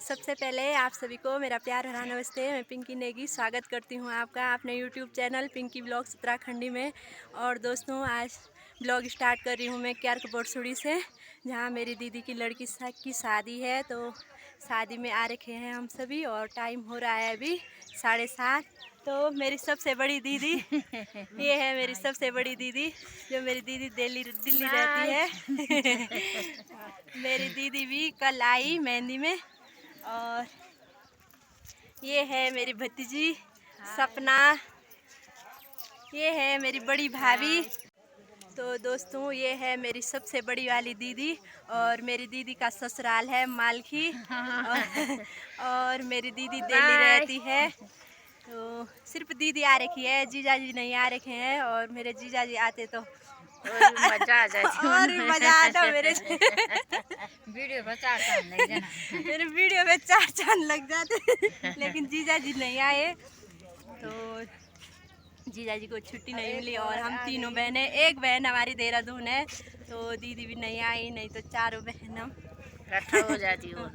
सबसे पहले आप सभी को मेरा प्यार भरा नमस्ते। मैं पिंकी नेगी स्वागत करती हूँ आपका अपने YouTube channel Pinky blogs Uttarakhandi में। और दोस्तों, आज ब्लॉग स्टार्ट कर रही हूँ मैं क्यार्क बोटसुड़ी से, जहाँ मेरी दीदी की लड़की की शादी है। तो शादी में आ रखे हैं हम सभी और टाइम हो रहा है अभी 7:30। तो मेरी सबसे बड़ी दीदी ये है, मेरी सबसे बड़ी दीदी, जो मेरी दीदी दिल्ली रहती है। मेरी दीदी भी कल आई मेहंदी में। और ये है मेरी भतीजी सपना, ये है मेरी बड़ी भाभी। तो दोस्तों, ये है मेरी सबसे बड़ी वाली दीदी और मेरी दीदी का ससुराल है मालखी। और मेरी दीदी दिल्ली रहती है। तो सिर्फ दीदी आ रखी है, जीजाजी नहीं आ रखे हैं। और मेरे जीजाजी आते तो और मजा आ जाती है, और मजा आता मेरे वीडियो में 4 चांद लग जाना। मेरे वीडियो में 4 चांद लग जाते। लेकिन जीजाजी नहीं आए, तो जीजाजी को छुट्टी नहीं मिली। और हम तीनों बहनें, एक बहन हमारी देहरादून है, तो दीदी भी नहीं आई, नहीं तो चारों बहन हम इकट्ठा हो जाती हो।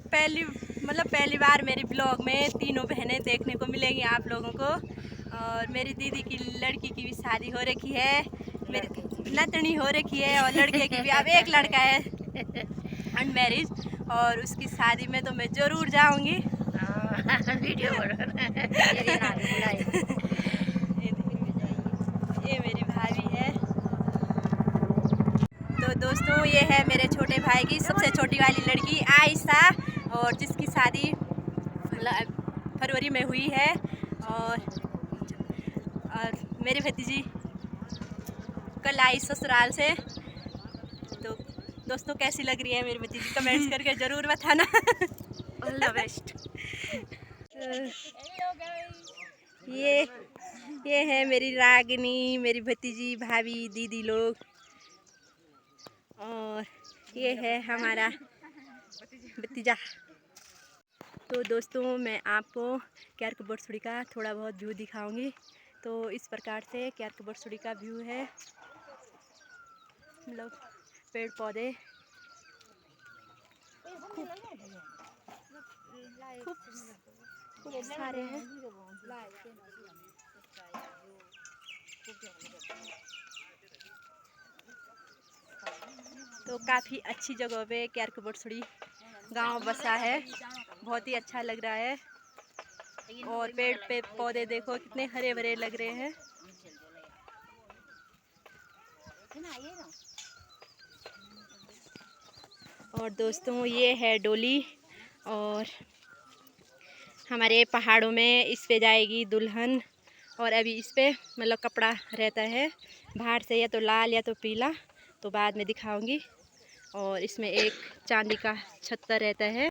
पहली बार मेरी ब्लॉग में तीनों बहनें देखने को मिलेंगी आप लोगों को। और मेरी दीदी की लड़की की भी शादी हो रखी है, मेरी नतनी हो रखी है, और लड़के की भी अब एक लड़का है अनमैरिज। और उसकी शादी में तो मैं ज़रूर जाऊंगी। वीडियो ये मेरी भाभी है। तो दोस्तों, ये है मेरे छोटे भाई की सबसे छोटी वाली लड़की आयशा, और जिसकी शादी फरवरी में हुई है। और मेरी भतीजी कल आई ससुराल से। तो दोस्तों, कैसी लग रही है मेरी भतीजी, कमेंट्स करके ज़रूर बताना। All the best. ये है मेरी रागिनी, मेरी भतीजी, भाभी, दीदी लोग। और ये है हमारा भतीजा। तो दोस्तों, मैं आपको क्यार्क बोटसुड़ी का थोड़ा बहुत व्यू दिखाऊंगी। तो इस प्रकार से क्यार्क बोटसुड़ी का व्यू है, मतलब पेड़ पौधे खूब सारे हैं। तो काफ़ी अच्छी जगह पे क्यार्क बोटसुड़ी गांव बसा है, बहुत ही अच्छा लग रहा है। और पेड़ पे पौधे देखो कितने हरे भरे लग रहे हैं। और दोस्तों, ये है डोली, और हमारे पहाड़ों में इस पे जाएगी दुल्हन। और अभी इस पे मतलब कपड़ा रहता है बाहर से, या तो लाल या तो पीला, तो बाद में दिखाऊंगी। और इसमें एक चांदी का छत्तर रहता है।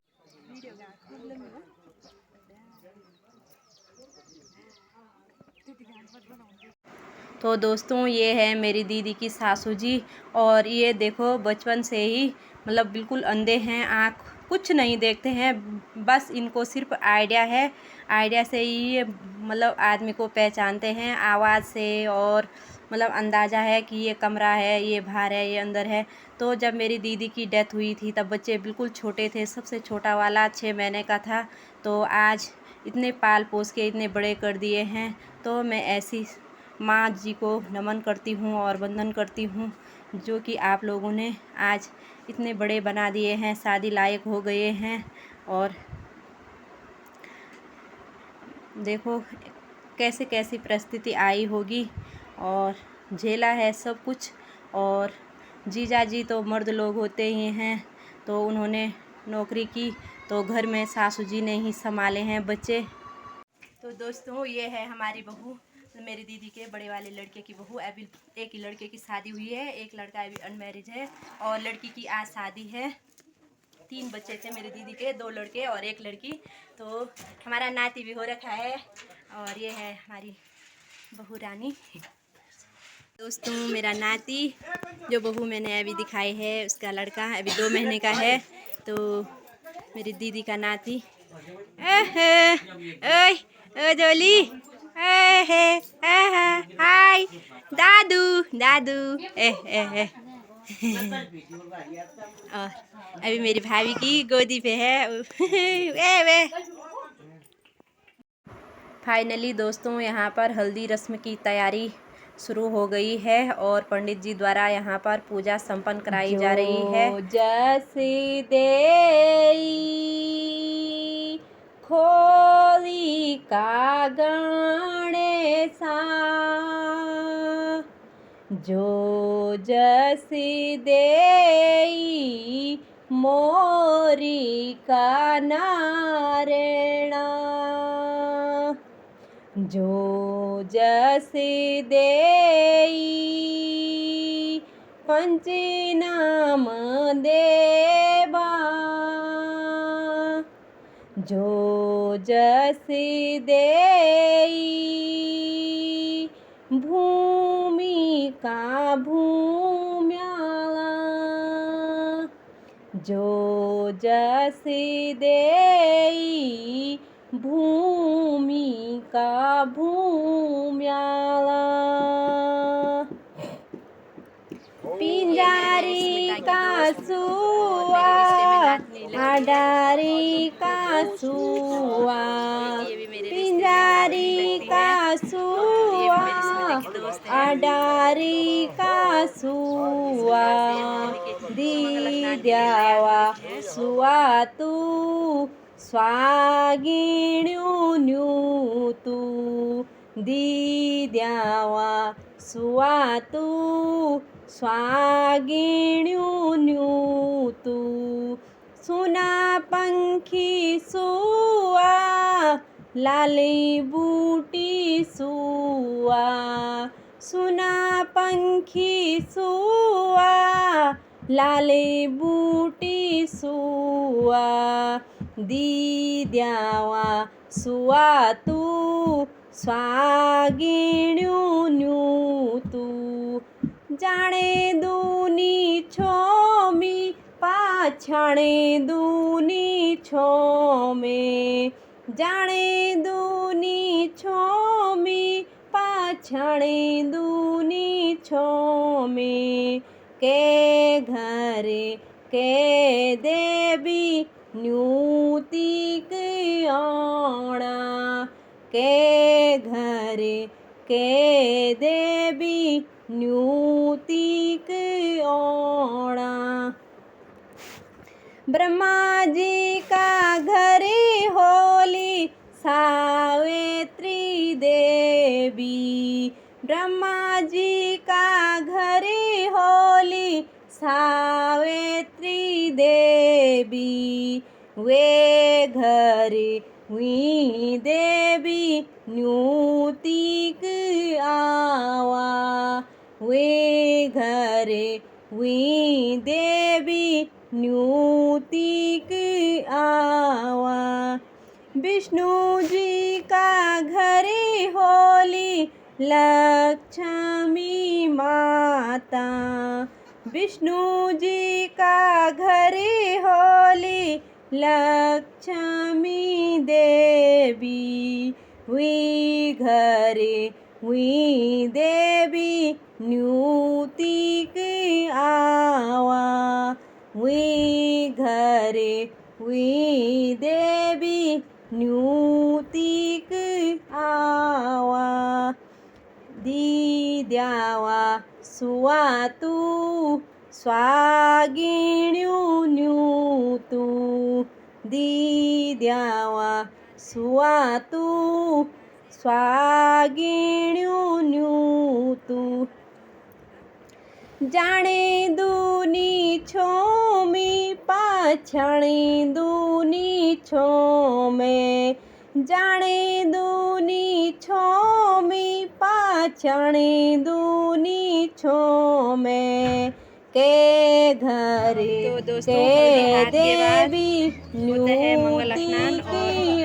तो दोस्तों, ये है मेरी दीदी की सासू जी। और ये देखो, बचपन से ही मतलब बिल्कुल अंधे हैं, आँख कुछ नहीं देखते हैं, बस इनको सिर्फ आइडिया है। आइडिया से ही ये मतलब आदमी को पहचानते हैं आवाज़ से, और मतलब अंदाज़ा है कि ये कमरा है, ये बाहर है, ये अंदर है। तो जब मेरी दीदी की डेथ हुई थी तब बच्चे बिल्कुल छोटे थे, सबसे छोटा वाला 6 महीने का था। तो आज इतने पाल पोस के इतने बड़े कर दिए हैं। तो मैं ऐसी माँ जी को नमन करती हूँ और वंदन करती हूँ, जो कि आप लोगों ने आज इतने बड़े बना दिए हैं, शादी लायक हो गए हैं। और देखो कैसे कैसी परिस्थिति आई होगी, और झेला है सब कुछ। और जीजा जी तो मर्द लोग होते ही हैं, तो उन्होंने नौकरी की, तो घर में सासू जी ने ही संभाले हैं बच्चे। तो दोस्तों, ये है हमारी बहू, मेरी दीदी के बड़े वाले लड़के की बहू। अभी एक ही लड़के की शादी हुई है, एक लड़का अभी अनमैरिज है, और लड़की की आज शादी है। 3 बच्चे थे मेरी दीदी के, 2 लड़के और 1 लड़की। तो हमारा नाती भी हो रखा है। और ये है हमारी बहू रानी। दोस्तों, मेरा नाती, जो बहू मैंने अभी दिखाई है, उसका लड़का अभी 2 महीने का है। तो मेरी दीदी का नाती, जोली, हाय दादू दादू, और अभी मेरी भाभी की गोदी पे है। ए वे फाइनली दोस्तों यहाँ पर हल्दी रस्म की तैयारी शुरू हो गई है और पंडित जी द्वारा यहाँ पर पूजा संपन्न कराई जा रही है। जैसी देई खोली का गणेशा, जो जसी देई मोरी का नारेणा, जो जसी देई पंची नाम देवा, जो जसी देई भूमि का भूम्याला, जो जसी देई भूमि का भूम्याला, पिंजारी का सुआ अडारी का सुआ, पिंजारी का सुआ अडारी का सुआ, दी द्यावा सुआ तू स्वागिण्यू न्यू तू, दी द्यावा सुआ तू स्वागिण्यू न्यू तू, सुना पंखी सुआ लाली बूटी सुआ, सुना पंखी सुआ लाली बूटी सुआ, दी द्यावा सुआ तू स्वागिण्यू न्यू तू, जाने दूनी छोमी पाछाणे दूनी छोमे, जाने दूनी छोमी पाछाणे दूनी छोमे, के घरे के देवी न्यूतिक आणा, के घरे के देवी न्यूतिक आणा, ब्रह्मा जी का घरे होली सावित्री देवी, ब्रह्मा जी का घरे होली सावित्री देवी, वे घरे हुई देवी न्यूतिक आवा, वे घरे हुई देवी न्यूतिक आवा, विष्णु जी का घरे होली लक्ष्मी माता, विष्णु जी का घरे होली लक्ष्मी देवी, हुई घरे हुई देवी न्यूतिक आवा, हुई घरे हुई देवी न्यूतिक आवा, दी द्यावा सुआ तू स्वागिण्यू न्यू तू, दी द्यावा सुआ तू स्वागिण्यू न्यू तू, जाने दूनी छोमी पाछाणे दूनी छोमे, जाने दूनी छोमी पाछाणे दूनी छोमे, के घरे तो दोस्तों के देवी होता है मंगल स्नान,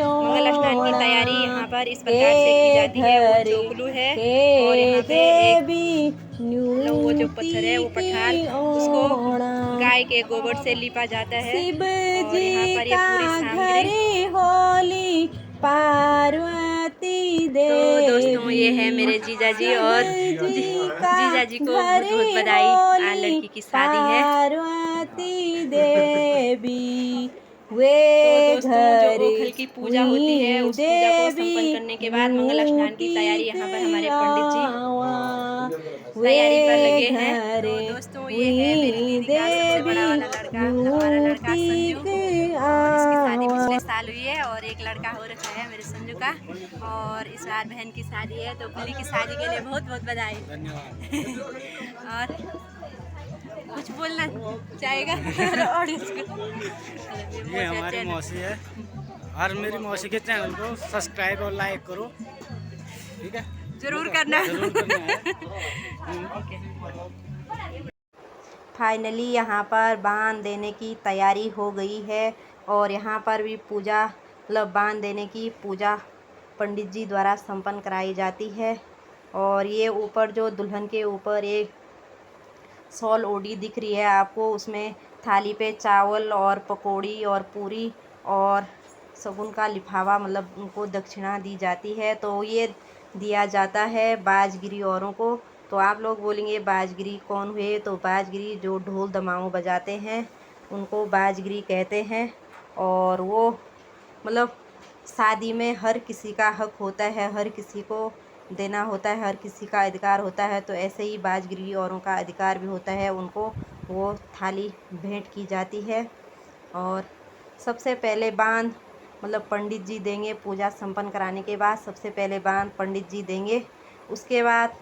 और मंगल स्नान की तैयारी यहाँ पर इस प्रकार से की जाती है। वो चोकलू है और यहाँ पे एक वो जो पत्थर है वो पठार, उसको गाय के गोबर से लिपा जाता है। और यहाँ पर ये पूरी सामग्री होली पार्वती तो दोस्तों ये है मेरे जीजा जी और जीजा जी को बहुत बहुत बधाई। आज लड़की की शादी है। पार्वती देवी वे तो दोस्तों जो घर ओखल की पूजा होती है उस पूजा को संपन्न करने के बाद मंगल स्नान की तैयारी यहाँ पर हमारे पंडित जी तैयारी पर लगे हैं। तो दोस्तों ये है मेरी दीदी का सबसे बड़ा वाला लड़का, मतलब हमारा लड़का संजू, और इसकी शादी पिछले साल हुई है और एक लड़का हो रखा है मेरे संजू का, और इस बार बहन की शादी है। तो बुल्ली की शादी के लिए बहुत बहुत बधाई। और कुछ बोलना चाहेगा ऑडियंस को? ये हमारी मौसी है और मेरी मौसी के चैनल को सब्सक्राइब और लाइक करो, ठीक है? जरूर करना। जरूर करना है। फाइनली यहाँ पर बांध देने की तैयारी हो गई है और यहाँ पर भी पूजा, मतलब बांध देने की पूजा पंडित जी द्वारा संपन्न कराई जाती है। और ये ऊपर जो दुल्हन के ऊपर एक शॉल ओढ़ी दिख रही है आपको, उसमें थाली पे चावल और पकौड़ी और पूरी और शगुन का लिफाफा, मतलब उनको दक्षिणा दी जाती है। तो ये दिया जाता है बाजगिरी औरों को। तो आप लोग बोलेंगे बाजगिरी कौन हुए? तो बाजगिरी जो ढोल दमाऊ बजाते हैं उनको बाजगिरी कहते हैं। और वो मतलब शादी में हर किसी का हक होता है, हर किसी को देना होता है, हर किसी का अधिकार होता है। तो ऐसे ही बाजगिरी औरों का अधिकार भी होता है, उनको वो थाली भेंट की जाती है। और सबसे पहले बांध मतलब पंडित जी देंगे। पूजा संपन्न कराने के बाद सबसे पहले बांध पंडित जी देंगे। उसके बाद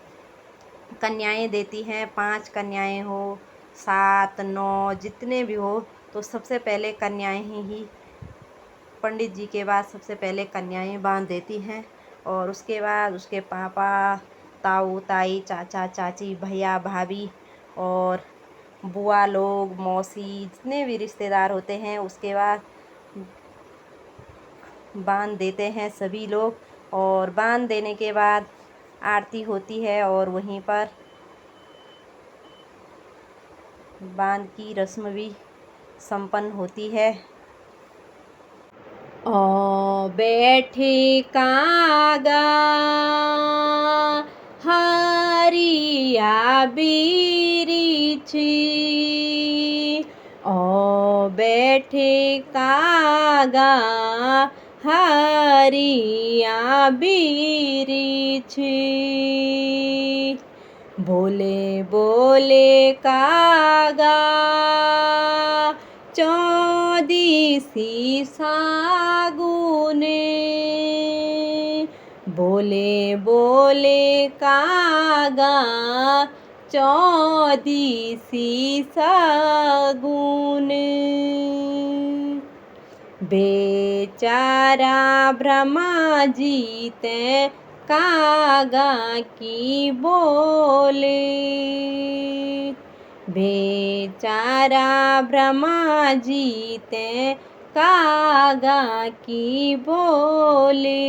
कन्याएं देती हैं, 5 कन्याएं हो, 7, 9 जितने भी हो, तो सबसे पहले कन्याएं ही पंडित जी के बाद सबसे पहले कन्याएं बांध देती हैं। और उसके बाद उसके पापा, ताऊ ताई, चाचा चाची, भैया भाभी और बुआ लोग, मौसी, जितने भी रिश्तेदार होते हैं उसके बाद बांध देते हैं सभी लोग। और बांध देने के बाद आरती होती है और वहीं पर बांध की रस्म भी संपन्न होती है। ओ बैठे कागा हरिया बीरिछी, ओ बैठे कागा हरिया बीरिछी, बोले बोले कागा चौदिसी सागुने, बोले बोले कागा चौदिसी सागुने, बेचारा ब्रह्मा जी ते कागा की बोले, बेचारा ब्रह्मा जी ते कागा की बोले।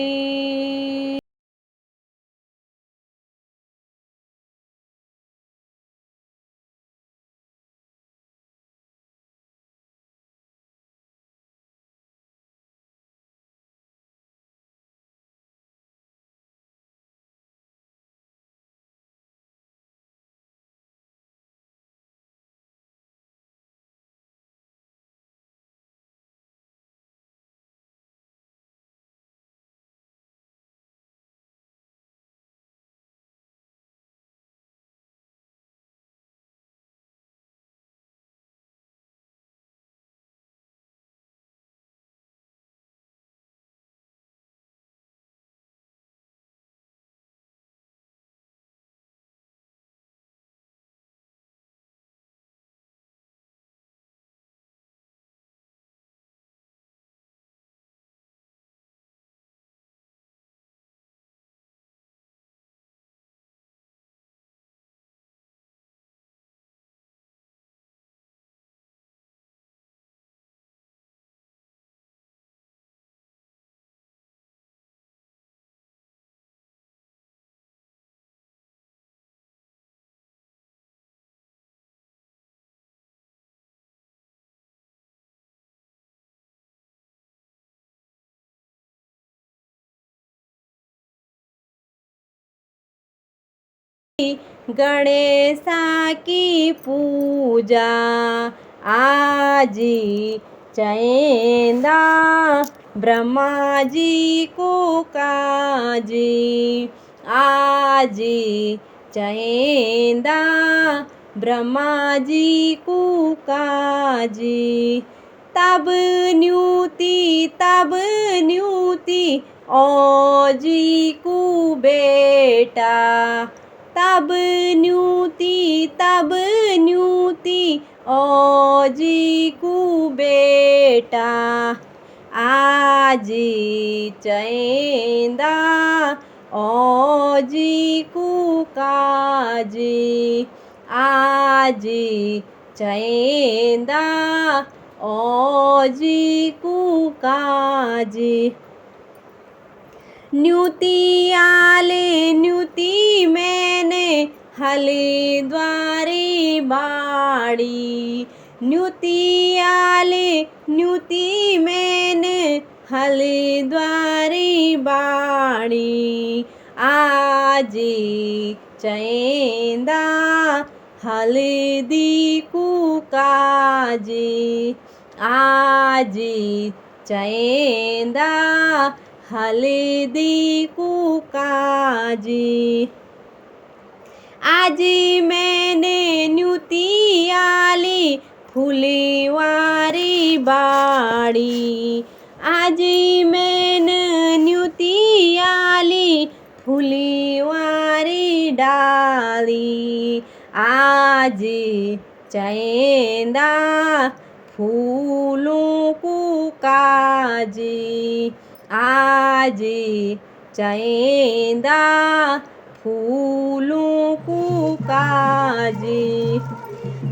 गणेशा की पूजा आजी चैंदा ब्रह्मा जी को काजी आजी चैंदा ब्रह्मा जी को काजी तब न्यूती ओ जी को बेटा तब न्यूती ओ जी को बेटा आजी चैंदा ओ जी को काजी आजी चैंदा ओ जी को काजी न्यूती आले न्यूती मैंने हरिद्वारी बाड़ी न्यूती आले न्यूती मैंने हरिद्वारी बाड़ी आजी चैंदा हल्दी को काजी आजी चैंदा हल्दी को काजी आजी मैंने न्यूती आली फुलवारी बाड़ी आजी मैंने न्यूती आली फुलवारी डाली आजी चैंदा फूलों को काजी आजी चैंदा फूलों को काजी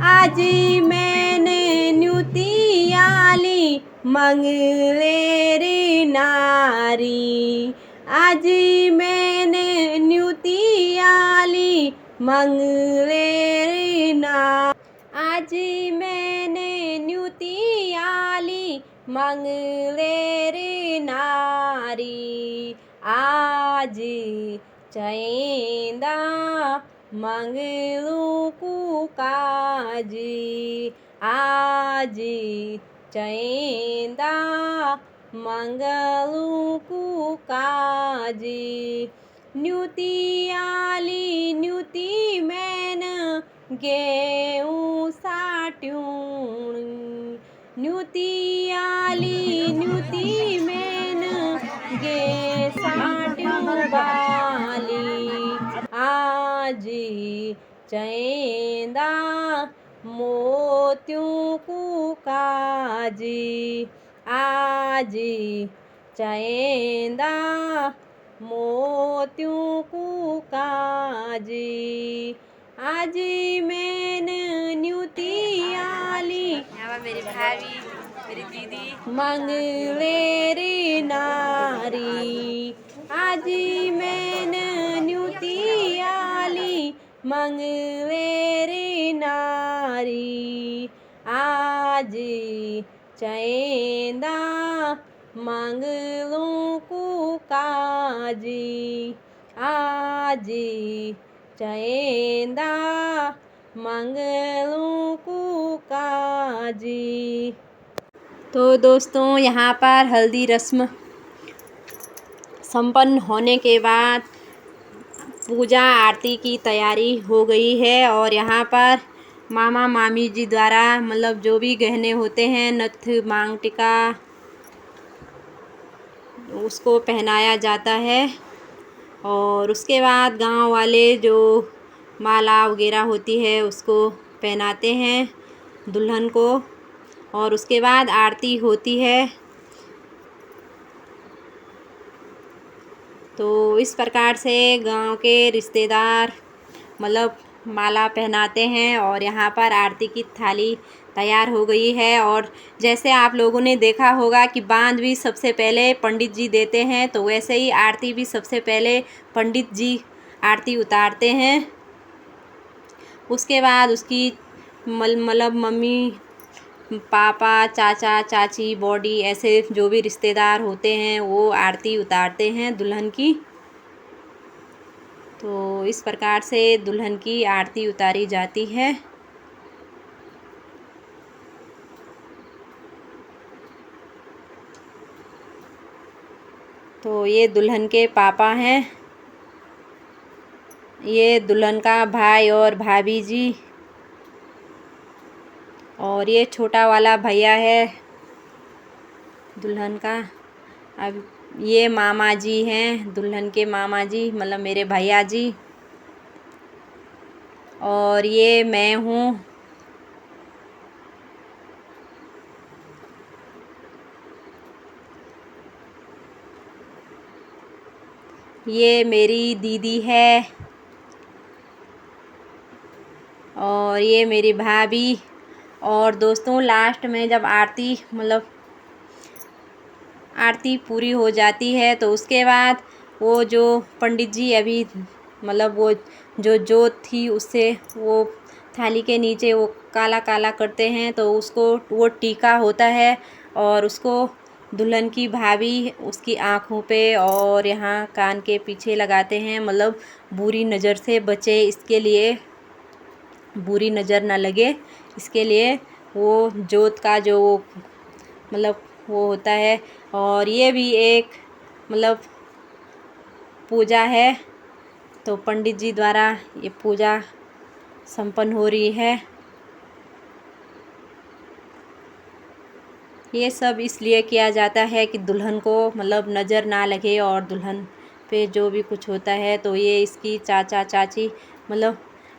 आजी मैंने न्यूती आली मंगलेरी नारी आजी मैंने न्यूती आली मंगलेरी नारी आजी मैंने न्यूती आली मंगलेरी नारी आजी चैंदा मंगलों को काजी आजी चैंदा मंगलों को काजी न्यूती आली न्यूती मैन गेहूँ साट्यूं न्यूती आली न्यूती मैन गे साट्यूं बाली आजी चैंदा मोतियों को काजी आजी चैंदा मोतियों को काजी आजी मैंने न्यूती आली मेरी भाभी मेरी दीदी मंगलेरी नारी आजी मैंने न्यूती आली मंगलेरी नारी आजी चैंदा मंगलों को काजी आजी चैंदा मंगलों को काजी। तो दोस्तों यहाँ पर हल्दी रस्म संपन्न होने के बाद पूजा आरती की तैयारी हो गई है और यहाँ पर मामा मामी जी द्वारा मतलब जो भी गहने होते हैं नथ मांग टिका उसको पहनाया जाता है और उसके बाद गांव वाले जो माला वगैरह होती है उसको पहनाते हैं दुल्हन को और उसके बाद आरती होती है। तो इस प्रकार से गांव के रिश्तेदार मतलब माला पहनाते हैं और यहाँ पर आरती की थाली तैयार हो गई है। और जैसे आप लोगों ने देखा होगा कि बांध भी सबसे पहले पंडित जी देते हैं, तो वैसे ही आरती भी सबसे पहले पंडित जी आरती उतारते हैं। उसके बाद उसकी मतलब मम्मी पापा चाचा चाची बॉडी ऐसे जो भी रिश्तेदार होते हैं वो आरती उतारते हैं दुल्हन की। तो इस प्रकार से दुल्हन की आरती उतारी जाती है। तो ये दुल्हन के पापा हैं, ये दुल्हन का भाई और भाभी जी, और ये छोटा वाला भैया है दुल्हन का। अब ये मामा जी हैं, दुल्हन के मामा जी, मतलब मेरे भैया जी, और ये मैं हूँ। ये मेरी दीदी है, और ये मेरी भाभी। और दोस्तों लास्ट में जब आरती आरती पूरी हो जाती है तो उसके बाद वो जो पंडित जी अभी वो जो जोत थी उससे वो थाली के नीचे वो काला काला करते हैं, तो उसको वो टीका होता है और उसको दुल्हन की भाभी उसकी आँखों पे और यहाँ कान के पीछे लगाते हैं, बुरी नज़र से बचे इसके लिए, बुरी नज़र ना लगे इसके लिए वो जोत का जो वो होता है। और ये भी एक पूजा है, तो पंडित जी द्वारा ये पूजा संपन्न हो रही है। ये सब इसलिए किया जाता है कि दुल्हन को नज़र ना लगे, और दुल्हन पे जो भी कुछ होता है तो ये इसकी चाचा चाची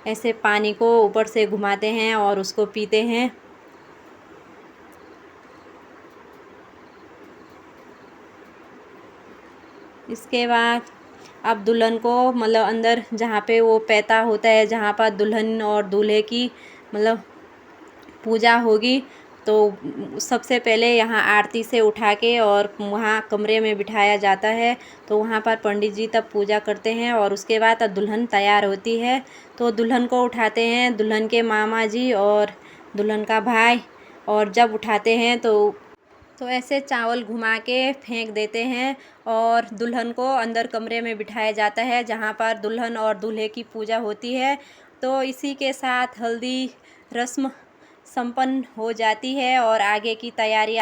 ऐसे पानी को ऊपर से घुमाते हैं और उसको पीते हैं। इसके बाद अब दुल्हन को अंदर जहाँ पे वो पैता होता है, जहाँ पर दुल्हन और दूल्हे की पूजा होगी, तो सबसे पहले यहाँ आरती से उठा के और वहाँ कमरे में बिठाया जाता है। तो वहाँ पर पंडित जी तब पूजा करते हैं और उसके बाद दुल्हन तैयार होती है। तो दुल्हन को उठाते हैं दुल्हन के मामा जी और दुल्हन का भाई, और जब उठाते हैं तो ऐसे चावल घुमा के फेंक देते हैं और दुल्हन को अंदर कमरे में बिठाया जाता है जहाँ पर दुल्हन और दूल्हे की पूजा होती है। तो इसी के साथ हल्दी रस्म संपन्न हो जाती है और आगे की तैयारी